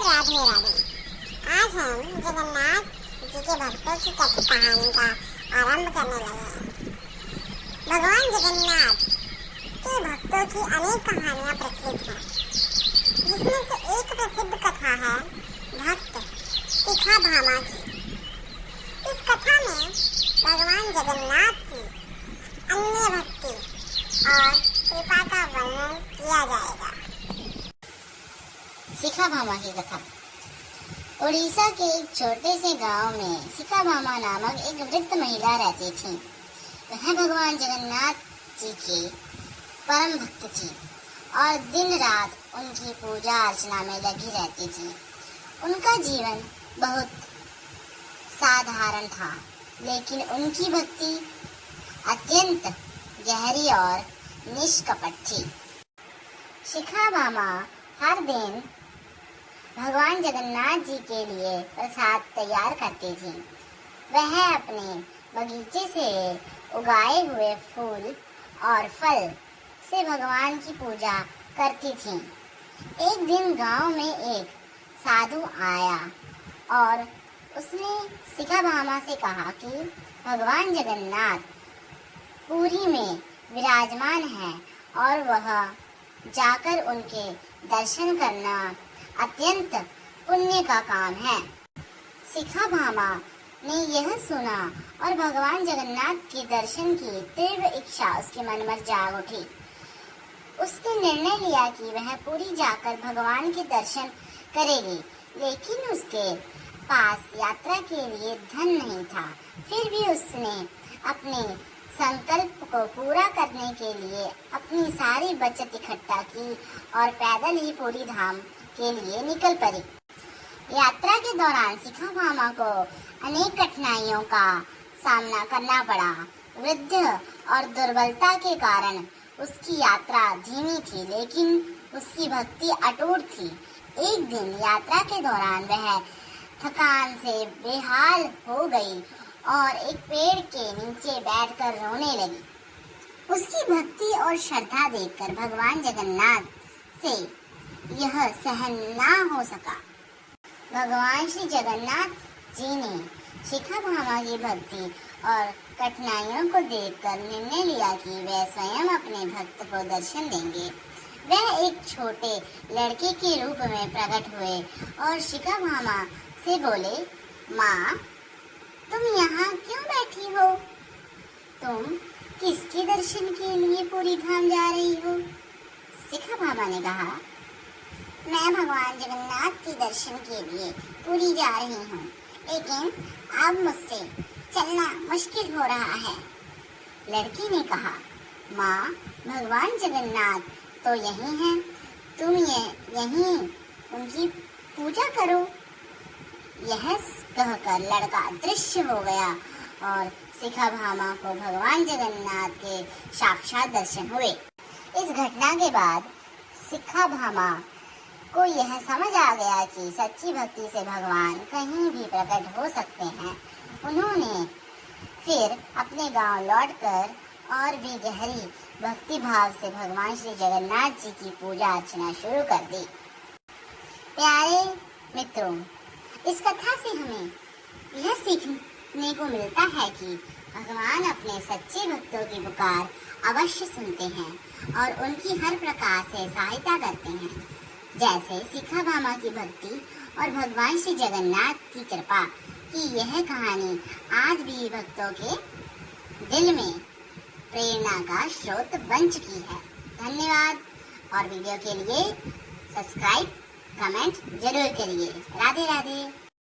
राधे राधे। आज हम जगन्नाथ जी के भक्तों की कहानी का आरंभ करने लगे हैं। भगवान जगन्नाथ के भक्तों की अनेक कहानियां प्रचलित हैं, जिसमें से एक प्रसिद्ध कथा है भक्त शिखाभामा की। इस कथा में भगवान जगन्नाथ की अन्य भक्ति और कृपा का वर्णन किया जाएगा। शिखाभामा की कथा। उड़ीसा के एक छोटे से गांव में शिखाभामा नामक एक वृद्ध महिला रहती थी। वह भगवान जगन्नाथ जी के परम भक्त थी और दिन रात उनकी पूजा अर्चना में लगी रहती थी। उनका जीवन बहुत साधारण था, लेकिन उनकी भक्ति अत्यंत गहरी और निष्कपट थी। शिखाभामा हर दिन भगवान जगन्नाथ जी के लिए प्रसाद तैयार करती थी। वह अपने बगीचे से उगाए हुए फूल और फल से भगवान की पूजा करती थी। एक दिन गांव में एक साधु आया और उसने शिखाभामा से कहा कि भगवान जगन्नाथ पुरी में विराजमान है और वह जाकर उनके दर्शन करना अत्यंत पुण्य का काम है। शिखाभामा ने यह सुना और भगवान जगन्नाथ के दर्शन की तीव्र इच्छा उसके मन में जाग उठी। उसने निर्णय लिया कि वह पुरी जाकर भगवान के दर्शन करेगी, लेकिन उसके पास यात्रा के लिए धन नहीं था। फिर भी उसने अपने संकल्प को पूरा करने के लिए अपनी सारी बचत इकट्ठा की और पैदल ही पुरी धाम के लिए निकल पड़ी। यात्रा के दौरान शिखाभामा को अनेक कठिनाइयों का सामना करना पड़ा। वृद्ध और दुर्बलता के कारण उसकी यात्रा धीमी थी, लेकिन उसकी भक्ति अटूट थी। एक दिन यात्रा के दौरान वह थकान से बेहाल हो गई और एक पेड़ के नीचे बैठकर रोने लगी। उसकी भक्ति और श्रद्धा देखकर भगवान जगन्नाथ से यह सहन ना हो सका। भगवान श्री जगन्नाथ जी ने शिखाभामा की भक्ति और कठिनाइयों को देखकर निर्णय लिया कि वे स्वयं अपने भक्त को दर्शन देंगे। वह एक छोटे लड़के के रूप में प्रकट हुए और शिखाभामा से बोले, माँ, तुम यहाँ क्यों बैठी हो? तुम किसके दर्शन के लिए पुरी धाम जा रही हो? शिखाभामा ने कहा, मैं भगवान जगन्नाथ के दर्शन के लिए पुरी जा रही हूँ, लेकिन अब मुझसे चलना मुश्किल हो रहा है। लड़की ने कहा, माँ, भगवान जगन्नाथ तो यही हैं, तुम यहीं उनकी पूजा करो। यह कहकर लड़का अदृश्य हो गया और शिखाभामा को भगवान जगन्नाथ के साक्षात दर्शन हुए। इस घटना के बाद शिखाभामा को यह समझ आ गया कि सच्ची भक्ति से भगवान कहीं भी प्रकट हो सकते हैं। उन्होंने फिर अपने गांव लौटकर और भी गहरी भक्ति भाव से भगवान श्री जगन्नाथ जी की पूजा अर्चना शुरू कर दी। प्यारे मित्रों, इस कथा से हमें यह सीखने को मिलता है कि भगवान अपने सच्चे भक्तों की पुकार अवश्य सुनते हैं और उनकी हर प्रकार से सहायता करते हैं। जैसे शिखाभामा की भक्ति और भगवान श्री जगन्नाथ की कृपा की यह कहानी आज भी भक्तों के दिल में प्रेरणा का स्रोत बन चुकी है। धन्यवाद। और वीडियो के लिए सब्सक्राइब, कमेंट जरूर करिए। राधे राधे।